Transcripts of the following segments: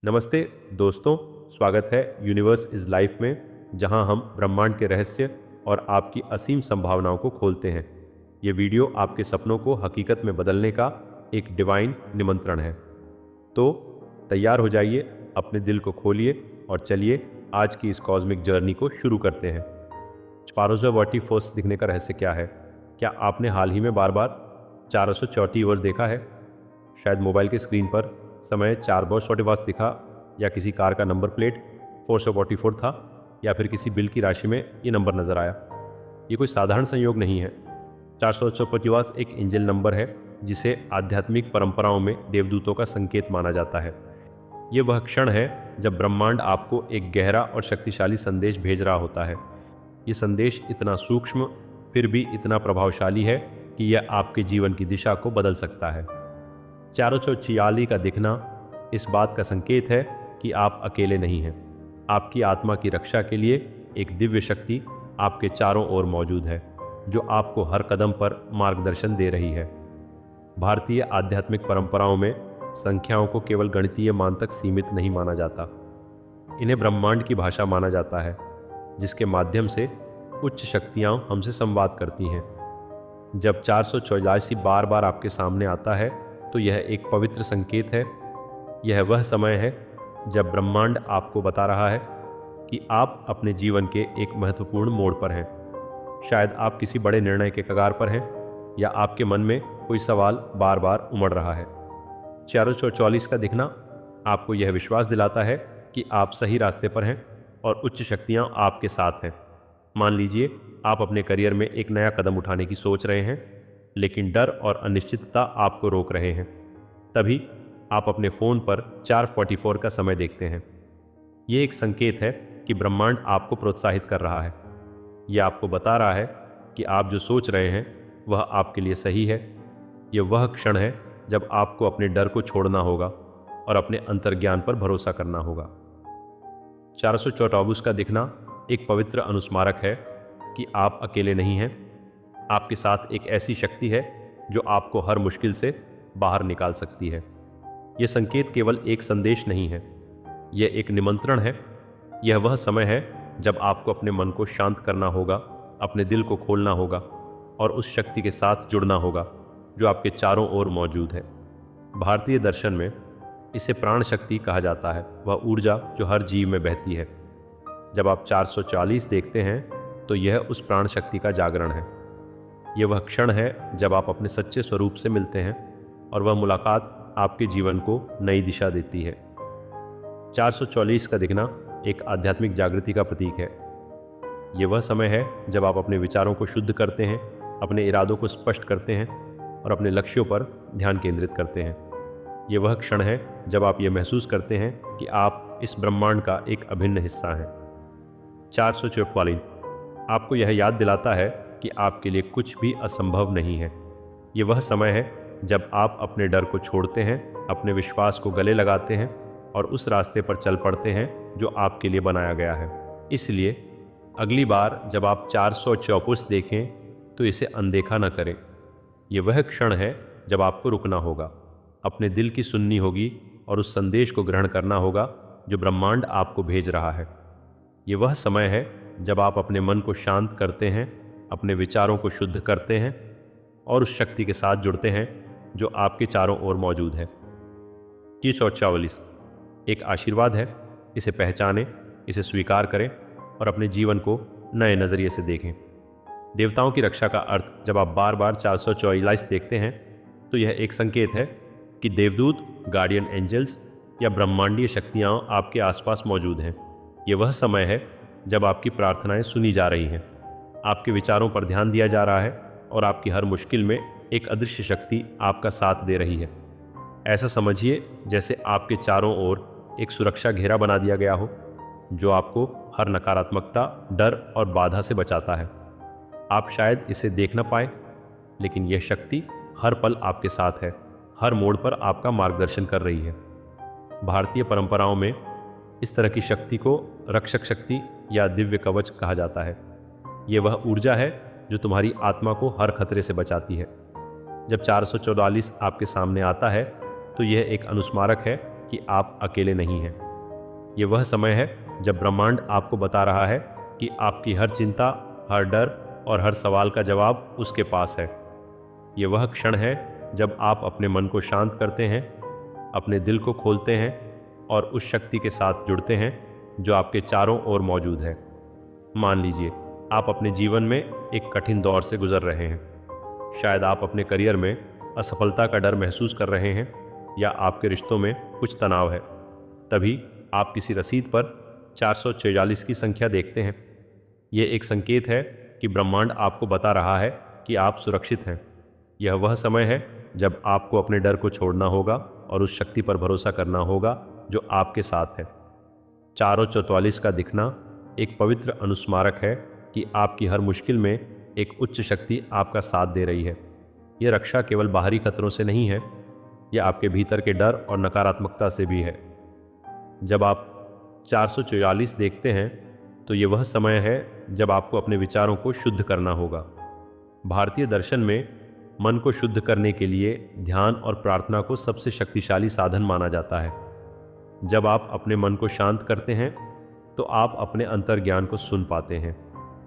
नमस्ते दोस्तों, स्वागत है यूनिवर्स इज़ लाइफ में, जहां हम ब्रह्मांड के रहस्य और आपकी असीम संभावनाओं को खोलते हैं। ये वीडियो आपके सपनों को हकीकत में बदलने का एक डिवाइन निमंत्रण है। तो तैयार हो जाइए, अपने दिल को खोलिए और चलिए आज की इस कॉस्मिक जर्नी को शुरू करते हैं। स्पारोजा वर्टिफोर्स दिखने का रहस्य क्या है? क्या आपने हाल ही में बार बार 434 देखा है? शायद मोबाइल की स्क्रीन पर समय 4 दिखा, या किसी कार का नंबर प्लेट 444 था, या फिर किसी बिल की राशि में ये नंबर नजर आया। ये कोई साधारण संयोग नहीं है। 444 एक एंजल नंबर है जिसे आध्यात्मिक परंपराओं में देवदूतों का संकेत माना जाता है। ये वह क्षण है जब ब्रह्मांड आपको एक गहरा और शक्तिशाली संदेश भेज रहा होता है। ये संदेश इतना सूक्ष्म फिर भी इतना प्रभावशाली है कि यह आपके जीवन की दिशा को बदल सकता है। 446 का दिखना इस बात का संकेत है कि आप अकेले नहीं हैं। आपकी आत्मा की रक्षा के लिए एक दिव्य शक्ति आपके चारों ओर मौजूद है, जो आपको हर कदम पर मार्गदर्शन दे रही है। भारतीय आध्यात्मिक परंपराओं में संख्याओं को केवल गणितीय मान तक सीमित नहीं माना जाता। इन्हें ब्रह्मांड की भाषा माना जाता है, जिसके माध्यम से उच्च शक्तियां हमसे संवाद करती हैं। जब 484 बार बार आपके सामने आता है, तो यह एक पवित्र संकेत है। यह वह समय है जब ब्रह्मांड आपको बता रहा है कि आप अपने जीवन के एक महत्वपूर्ण मोड़ पर हैं। शायद आप किसी बड़े निर्णय के कगार पर हैं, या आपके मन में कोई सवाल बार बार उमड़ रहा है। 444 का दिखना आपको यह विश्वास दिलाता है कि आप सही रास्ते पर हैं और उच्च शक्तियां आपके साथ हैं। मान लीजिए आप अपने करियर में एक नया कदम उठाने की सोच रहे हैं, लेकिन डर और अनिश्चितता आपको रोक रहे हैं। तभी आप अपने फ़ोन पर 444 का समय देखते हैं। ये एक संकेत है कि ब्रह्मांड आपको प्रोत्साहित कर रहा है। यह आपको बता रहा है कि आप जो सोच रहे हैं वह आपके लिए सही है। यह वह क्षण है जब आपको अपने डर को छोड़ना होगा और अपने अंतर्ज्ञान पर भरोसा करना होगा। 424 का दिखना एक पवित्र अनुस्मारक है कि आप अकेले नहीं हैं। आपके साथ एक ऐसी शक्ति है जो आपको हर मुश्किल से बाहर निकाल सकती है। यह संकेत केवल एक संदेश नहीं है, यह एक निमंत्रण है। यह वह समय है जब आपको अपने मन को शांत करना होगा, अपने दिल को खोलना होगा और उस शक्ति के साथ जुड़ना होगा जो आपके चारों ओर मौजूद है। भारतीय दर्शन में इसे प्राण शक्ति कहा जाता है, वह ऊर्जा जो हर जीव में बहती है। जब आप 440 देखते हैं तो यह उस प्राण शक्ति का जागरण है। यह वह क्षण है जब आप अपने सच्चे स्वरूप से मिलते हैं, और वह मुलाकात आपके जीवन को नई दिशा देती है। 440 का दिखना एक आध्यात्मिक जागृति का प्रतीक है। यह वह समय है जब आप अपने विचारों को शुद्ध करते हैं, अपने इरादों को स्पष्ट करते हैं और अपने लक्ष्यों पर ध्यान केंद्रित करते हैं। यह वह क्षण है जब आप ये महसूस करते हैं कि आप इस ब्रह्मांड का एक अभिन्न हिस्सा हैं। 444 आपको यह याद दिलाता है कि आपके लिए कुछ भी असंभव नहीं है। ये वह समय है जब आप अपने डर को छोड़ते हैं, अपने विश्वास को गले लगाते हैं और उस रास्ते पर चल पड़ते हैं जो आपके लिए बनाया गया है। इसलिए अगली बार जब आप 424 देखें तो इसे अनदेखा न करें। ये वह क्षण है जब आपको रुकना होगा, अपने दिल की सुननी होगी और उस संदेश को ग्रहण करना होगा जो ब्रह्मांड आपको भेज रहा है। ये वह समय है जब आप अपने मन को शांत करते हैं, अपने विचारों को शुद्ध करते हैं और उस शक्ति के साथ जुड़ते हैं जो आपके चारों ओर मौजूद है। 444 एक आशीर्वाद है। इसे पहचानें, इसे स्वीकार करें और अपने जीवन को नए नज़रिए से देखें। देवताओं की रक्षा का अर्थ जब आप बार बार 444 देखते हैं तो यह एक संकेत है कि देवदूत, गार्डियन एंजल्स या ब्रह्मांडीय शक्तियाँ आपके आसपास मौजूद हैं। ये वह समय है जब आपकी प्रार्थनाएं सुनी जा रही हैं, आपके विचारों पर ध्यान दिया जा रहा है और आपकी हर मुश्किल में एक अदृश्य शक्ति आपका साथ दे रही है। ऐसा समझिए जैसे आपके चारों ओर एक सुरक्षा घेरा बना दिया गया हो, जो आपको हर नकारात्मकता, डर और बाधा से बचाता है। आप शायद इसे देख न पाए, लेकिन यह शक्ति हर पल आपके साथ है, हर मोड़ पर आपका मार्गदर्शन कर रही है। भारतीय परंपराओं में इस तरह की शक्ति को रक्षक शक्ति या दिव्य कवच कहा जाता है। ये वह ऊर्जा है जो तुम्हारी आत्मा को हर खतरे से बचाती है। जब 444 आपके सामने आता है तो यह एक अनुस्मारक है कि आप अकेले नहीं हैं। ये वह समय है जब ब्रह्मांड आपको बता रहा है कि आपकी हर चिंता, हर डर और हर सवाल का जवाब उसके पास है। ये वह क्षण है जब आप अपने मन को शांत करते हैं, अपने दिल को खोलते हैं और उस शक्ति के साथ जुड़ते हैं जो आपके चारों ओर मौजूद है। मान लीजिए आप अपने जीवन में एक कठिन दौर से गुजर रहे हैं। शायद आप अपने करियर में असफलता का डर महसूस कर रहे हैं या आपके रिश्तों में कुछ तनाव है। तभी आप किसी रसीद पर 444 की संख्या देखते हैं। ये एक संकेत है कि ब्रह्मांड आपको बता रहा है कि आप सुरक्षित हैं। यह वह समय है जब आपको अपने डर को छोड़ना होगा और उस शक्ति पर भरोसा करना होगा जो आपके साथ है। 444 का दिखना एक पवित्र अनुस्मारक है कि आपकी हर मुश्किल में एक उच्च शक्ति आपका साथ दे रही है। यह रक्षा केवल बाहरी खतरों से नहीं है, यह आपके भीतर के डर और नकारात्मकता से भी है। जब आप 444 देखते हैं तो ये वह समय है जब आपको अपने विचारों को शुद्ध करना होगा। भारतीय दर्शन में मन को शुद्ध करने के लिए ध्यान और प्रार्थना को सबसे शक्तिशाली साधन माना जाता है। जब आप अपने मन को शांत करते हैं तो आप अपने अंतर्ज्ञान को सुन पाते हैं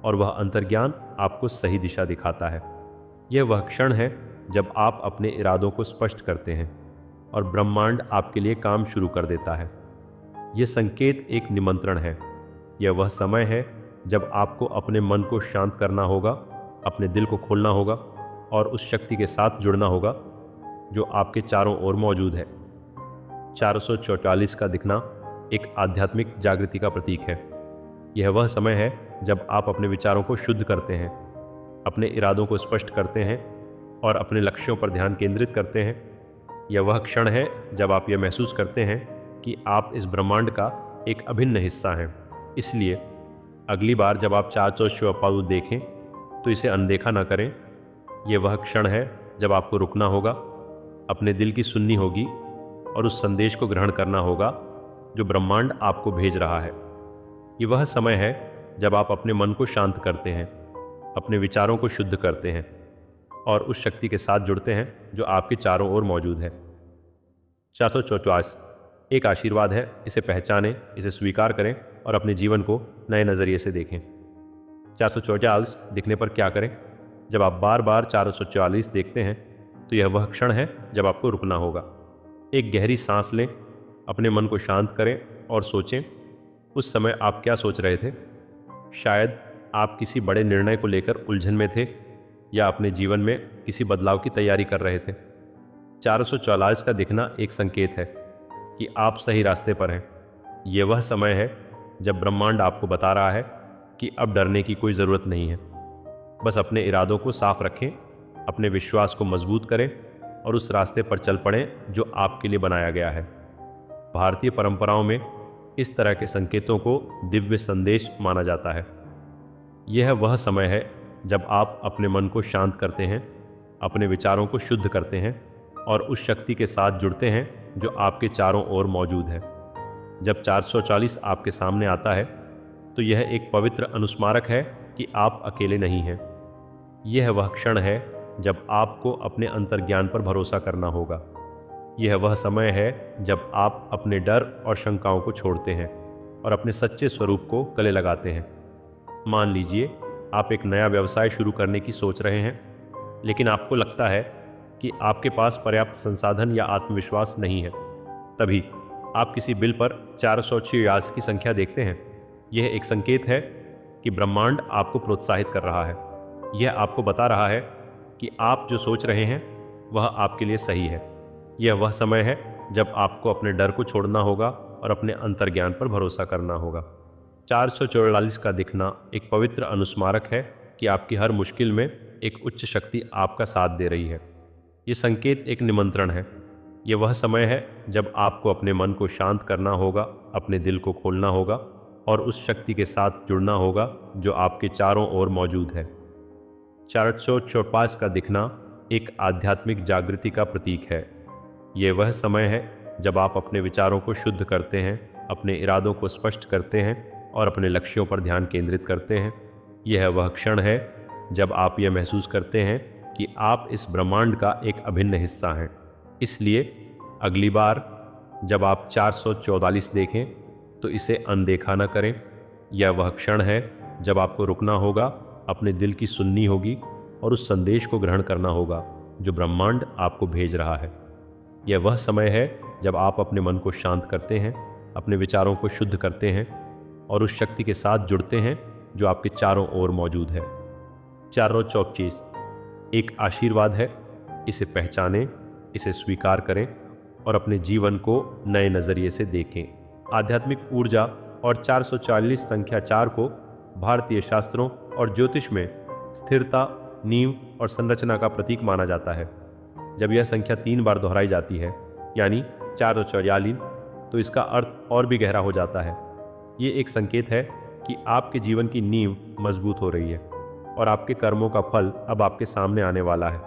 और वह अंतर्ज्ञान आपको सही दिशा दिखाता है। यह वह क्षण है जब आप अपने इरादों को स्पष्ट करते हैं और ब्रह्मांड आपके लिए काम शुरू कर देता है। यह संकेत एक निमंत्रण है। यह वह समय है जब आपको अपने मन को शांत करना होगा, अपने दिल को खोलना होगा और उस शक्ति के साथ जुड़ना होगा जो आपके चारों ओर मौजूद है। 444 का दिखना एक आध्यात्मिक जागृति का प्रतीक है। यह वह समय है जब आप अपने विचारों को शुद्ध करते हैं, अपने इरादों को स्पष्ट करते हैं और अपने लक्ष्यों पर ध्यान केंद्रित करते हैं। यह वह क्षण है जब आप यह महसूस करते हैं कि आप इस ब्रह्मांड का एक अभिन्न हिस्सा हैं। इसलिए अगली बार जब आप 444 देखें तो इसे अनदेखा न करें। यह वह क्षण है जब आपको रुकना होगा, अपने दिल की सुननी होगी और उस संदेश को ग्रहण करना होगा जो ब्रह्मांड आपको भेज रहा है। ये वह समय है जब आप अपने मन को शांत करते हैं, अपने विचारों को शुद्ध करते हैं और उस शक्ति के साथ जुड़ते हैं जो आपके चारों ओर मौजूद है। 444 एक आशीर्वाद है। इसे पहचानें, इसे स्वीकार करें और अपने जीवन को नए नज़रिए से देखें। 444 दिखने पर क्या करें? जब आप बार बार 444 देखते हैं तो यह वह क्षण है जब आपको रुकना होगा। एक गहरी सांस लें, अपने मन को शांत करें और सोचें उस समय आप क्या सोच रहे थे। शायद आप किसी बड़े निर्णय को लेकर उलझन में थे या अपने जीवन में किसी बदलाव की तैयारी कर रहे थे। 444 का दिखना एक संकेत है कि आप सही रास्ते पर हैं। ये वह समय है जब ब्रह्मांड आपको बता रहा है कि अब डरने की कोई ज़रूरत नहीं है। बस अपने इरादों को साफ रखें, अपने विश्वास को मजबूत करें और उस रास्ते पर चल पड़ें जो आपके लिए बनाया गया है। भारतीय परंपराओं में इस तरह के संकेतों को दिव्य संदेश माना जाता है। यह वह समय है जब आप अपने मन को शांत करते हैं, अपने विचारों को शुद्ध करते हैं और उस शक्ति के साथ जुड़ते हैं जो आपके चारों ओर मौजूद है। जब 440 आपके सामने आता है तो यह एक पवित्र अनुस्मारक है कि आप अकेले नहीं हैं। यह वह क्षण है जब आपको अपने अंतर्ज्ञान पर भरोसा करना होगा। यह वह समय है जब आप अपने डर और शंकाओं को छोड़ते हैं और अपने सच्चे स्वरूप को गले लगाते हैं। मान लीजिए आप एक नया व्यवसाय शुरू करने की सोच रहे हैं, लेकिन आपको लगता है कि आपके पास पर्याप्त संसाधन या आत्मविश्वास नहीं है। तभी आप किसी बिल पर 446 की संख्या देखते हैं। यह एक संकेत है कि ब्रह्मांड आपको प्रोत्साहित कर रहा है। यह आपको बता रहा है कि आप जो सोच रहे हैं वह आपके लिए सही है। यह वह समय है जब आपको अपने डर को छोड़ना होगा और अपने अंतर्ज्ञान पर भरोसा करना होगा। 444 का दिखना एक पवित्र अनुस्मारक है कि आपकी हर मुश्किल में एक उच्च शक्ति आपका साथ दे रही है। ये संकेत एक निमंत्रण है। यह वह समय है जब आपको अपने मन को शांत करना होगा, अपने दिल को खोलना होगा और उस शक्ति के साथ जुड़ना होगा जो आपके चारों ओर मौजूद है। 444 का दिखना एक आध्यात्मिक जागृति का प्रतीक है। यह वह समय है जब आप अपने विचारों को शुद्ध करते हैं, अपने इरादों को स्पष्ट करते हैं और अपने लक्ष्यों पर ध्यान केंद्रित करते हैं। यह वह क्षण है जब आप यह महसूस करते हैं कि आप इस ब्रह्मांड का एक अभिन्न हिस्सा हैं। इसलिए अगली बार जब आप 444 देखें तो इसे अनदेखा न करें। यह वह क्षण है जब आपको रुकना होगा, अपने दिल की सुननी होगी और उस संदेश को ग्रहण करना होगा जो ब्रह्मांड आपको भेज रहा है। यह वह समय है जब आप अपने मन को शांत करते हैं, अपने विचारों को शुद्ध करते हैं और उस शक्ति के साथ जुड़ते हैं जो आपके चारों ओर मौजूद है। 424 एक आशीर्वाद है। इसे पहचानें, इसे स्वीकार करें और अपने जीवन को नए नज़रिए से देखें। आध्यात्मिक ऊर्जा और 440 संख्या 4 को भारतीय शास्त्रों और ज्योतिष में स्थिरता, नींव और संरचना का प्रतीक माना जाता है। जब यह संख्या 3 बार दोहराई जाती है, यानी 444, तो इसका अर्थ और भी गहरा हो जाता है। ये एक संकेत है कि आपके जीवन की नींव मजबूत हो रही है और आपके कर्मों का फल अब आपके सामने आने वाला है।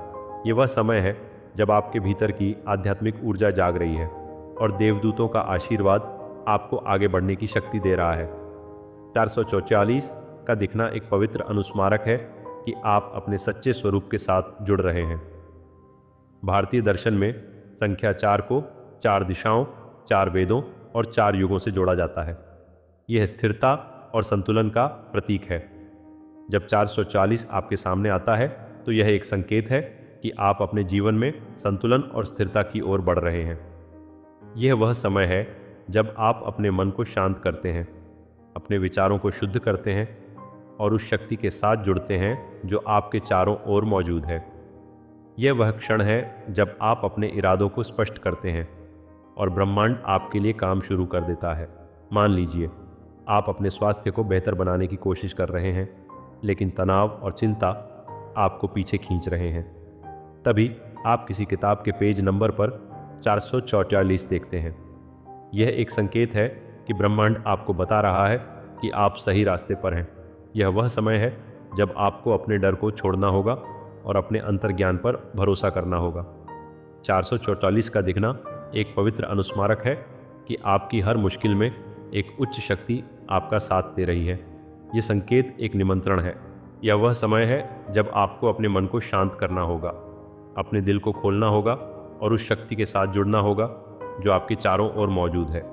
ये वह समय है जब आपके भीतर की आध्यात्मिक ऊर्जा जाग रही है और देवदूतों का आशीर्वाद आपको आगे बढ़ने की शक्ति दे रहा है। 444 का दिखना एक पवित्र अनुस्मारक है कि आप अपने सच्चे स्वरूप के साथ जुड़ रहे हैं। भारतीय दर्शन में संख्या 4 को 4 दिशाओं, 4 वेदों और 4 युगों से जोड़ा जाता है। यह स्थिरता और संतुलन का प्रतीक है। जब 440 आपके सामने आता है तो यह एक संकेत है कि आप अपने जीवन में संतुलन और स्थिरता की ओर बढ़ रहे हैं। यह वह समय है जब आप अपने मन को शांत करते हैं, अपने विचारों को शुद्ध करते हैं और उस शक्ति के साथ जुड़ते हैं जो आपके चारों ओर मौजूद है। यह वह क्षण है जब आप अपने इरादों को स्पष्ट करते हैं और ब्रह्मांड आपके लिए काम शुरू कर देता है। मान लीजिए आप अपने स्वास्थ्य को बेहतर बनाने की कोशिश कर रहे हैं, लेकिन तनाव और चिंता आपको पीछे खींच रहे हैं। तभी आप किसी किताब के पेज नंबर पर 444 देखते हैं। यह एक संकेत है कि ब्रह्मांड आपको बता रहा है कि आप सही रास्ते पर हैं। यह वह समय है जब आपको अपने डर को छोड़ना होगा और अपने अंतर्ज्ञान पर भरोसा करना होगा। 444 का दिखना एक पवित्र अनुस्मारक है कि आपकी हर मुश्किल में एक उच्च शक्ति आपका साथ दे रही है। ये संकेत एक निमंत्रण है। यह वह समय है जब आपको अपने मन को शांत करना होगा, अपने दिल को खोलना होगा और उस शक्ति के साथ जुड़ना होगा जो आपके चारों ओर मौजूद है।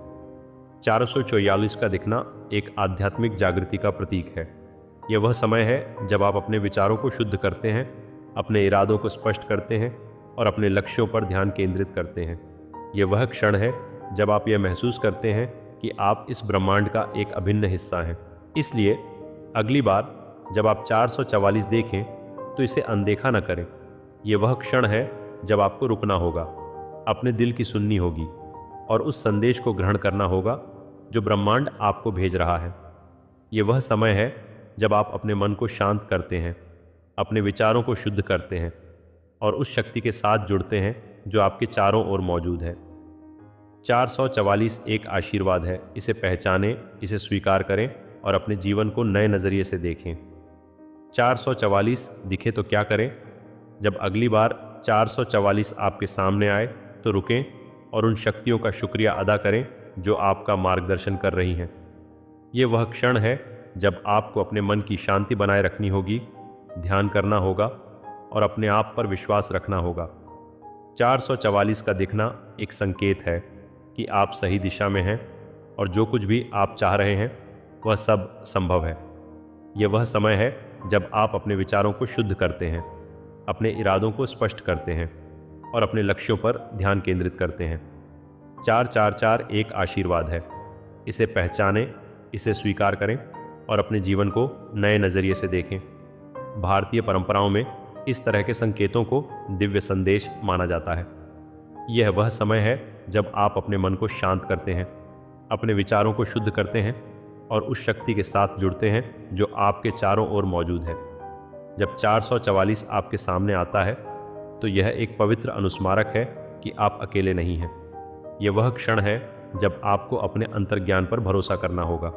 444 का दिखना एक आध्यात्मिक जागृति का प्रतीक है। यह वह समय है जब आप अपने विचारों को शुद्ध करते हैं, अपने इरादों को स्पष्ट करते हैं और अपने लक्ष्यों पर ध्यान केंद्रित करते हैं। यह वह क्षण है जब आप यह महसूस करते हैं कि आप इस ब्रह्मांड का एक अभिन्न हिस्सा हैं। इसलिए अगली बार जब आप 444 देखें तो इसे अनदेखा न करें। यह वह क्षण है जब आपको रुकना होगा, अपने दिल की सुननी होगी और उस संदेश को ग्रहण करना होगा जो ब्रह्मांड आपको भेज रहा है। यह वह समय है जब आप अपने मन को शांत करते हैं, अपने विचारों को शुद्ध करते हैं और उस शक्ति के साथ जुड़ते हैं जो आपके चारों ओर मौजूद है। 444 एक आशीर्वाद है। इसे पहचानें, इसे स्वीकार करें और अपने जीवन को नए नज़रिए से देखें। 444 दिखे तो क्या करें? जब अगली बार 444 आपके सामने आए तो रुकें और उन शक्तियों का शुक्रिया अदा करें जो आपका मार्गदर्शन कर रही हैं। ये वह क्षण है जब आपको अपने मन की शांति बनाए रखनी होगी, ध्यान करना होगा और अपने आप पर विश्वास रखना होगा। 444 का दिखना एक संकेत है कि आप सही दिशा में हैं और जो कुछ भी आप चाह रहे हैं वह सब संभव है। यह वह समय है जब आप अपने विचारों को शुद्ध करते हैं, अपने इरादों को स्पष्ट करते हैं और अपने लक्ष्यों पर ध्यान केंद्रित करते हैं। 444 एक आशीर्वाद है। इसे पहचानें, इसे स्वीकार करें और अपने जीवन को नए नज़रिए से देखें। भारतीय परंपराओं में इस तरह के संकेतों को दिव्य संदेश माना जाता है। यह वह समय है जब आप अपने मन को शांत करते हैं, अपने विचारों को शुद्ध करते हैं और उस शक्ति के साथ जुड़ते हैं जो आपके चारों ओर मौजूद है। जब 444 आपके सामने आता है तो यह एक पवित्र अनुस्मारक है कि आप अकेले नहीं हैं। यह वह क्षण है जब आपको अपने अंतर्ज्ञान पर भरोसा करना होगा।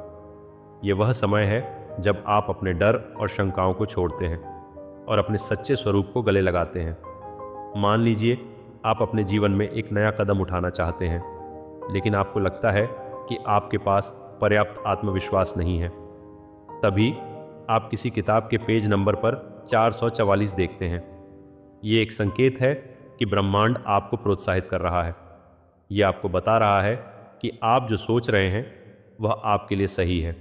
यह वह समय है जब आप अपने डर और शंकाओं को छोड़ते हैं और अपने सच्चे स्वरूप को गले लगाते हैं। मान लीजिए आप अपने जीवन में एक नया कदम उठाना चाहते हैं, लेकिन आपको लगता है कि आपके पास पर्याप्त आत्मविश्वास नहीं है। तभी आप किसी किताब के पेज नंबर पर 444 देखते हैं। ये एक संकेत है कि ब्रह्मांड आपको प्रोत्साहित कर रहा है। ये आपको बता रहा है कि आप जो सोच रहे हैं वह आपके लिए सही है।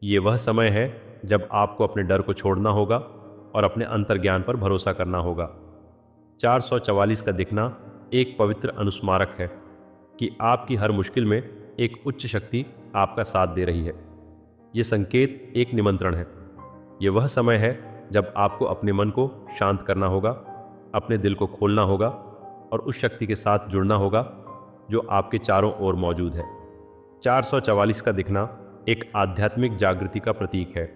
ये वह समय है जब आपको अपने डर को छोड़ना होगा और अपने अंतर्ज्ञान पर भरोसा करना होगा। 444 का दिखना एक पवित्र अनुस्मारक है कि आपकी हर मुश्किल में एक उच्च शक्ति आपका साथ दे रही है। ये संकेत एक निमंत्रण है। ये वह समय है जब आपको अपने मन को शांत करना होगा, अपने दिल को खोलना होगा और उस शक्ति के साथ जुड़ना होगा जो आपके चारों ओर मौजूद है। 444 का दिखना एक आध्यात्मिक जागृति का प्रतीक है।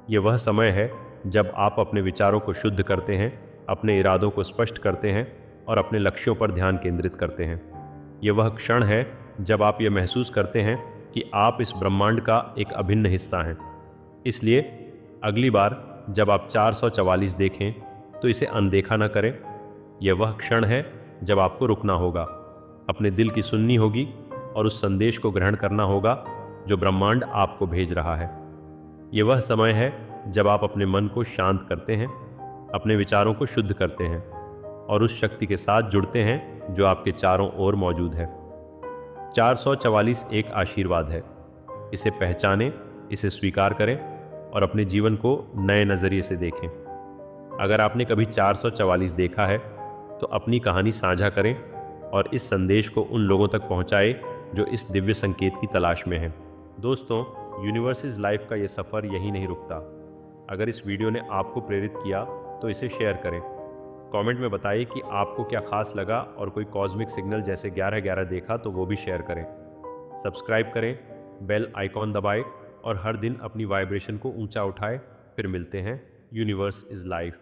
ये वह समय है जब आप अपने विचारों को शुद्ध करते हैं, अपने इरादों को स्पष्ट करते हैं और अपने लक्ष्यों पर ध्यान केंद्रित करते हैं। ये वह क्षण है जब आप ये महसूस करते हैं कि आप इस ब्रह्मांड का एक अभिन्न हिस्सा हैं। इसलिए अगली बार जब आप 444 देखें तो इसे अनदेखा न करें। यह वह क्षण है जब आपको रुकना होगा, अपने दिल की सुननी होगी और उस संदेश को ग्रहण करना होगा जो ब्रह्मांड आपको भेज रहा है। यह वह समय है जब आप अपने मन को शांत करते हैं, अपने विचारों को शुद्ध करते हैं और उस शक्ति के साथ जुड़ते हैं जो आपके चारों ओर मौजूद है। 444 एक आशीर्वाद है। इसे पहचानें, इसे स्वीकार करें और अपने जीवन को नए नज़रिए से देखें। अगर आपने कभी 444 देखा है तो अपनी कहानी साझा करें और इस संदेश को उन लोगों तक पहुंचाएं जो इस दिव्य संकेत की तलाश में हैं। दोस्तों, यूनिवर्स इज लाइफ का ये सफ़र यहीं नहीं रुकता। अगर इस वीडियो ने आपको प्रेरित किया तो इसे शेयर करें। कमेंट में बताइए कि आपको क्या खास लगा और कोई कॉस्मिक सिग्नल जैसे 1111 देखा तो वो भी शेयर करें। सब्सक्राइब करें, बेल आइकॉन दबाएं और हर दिन अपनी वाइब्रेशन को ऊंचा उठाएं। फिर मिलते हैं। Universe is life.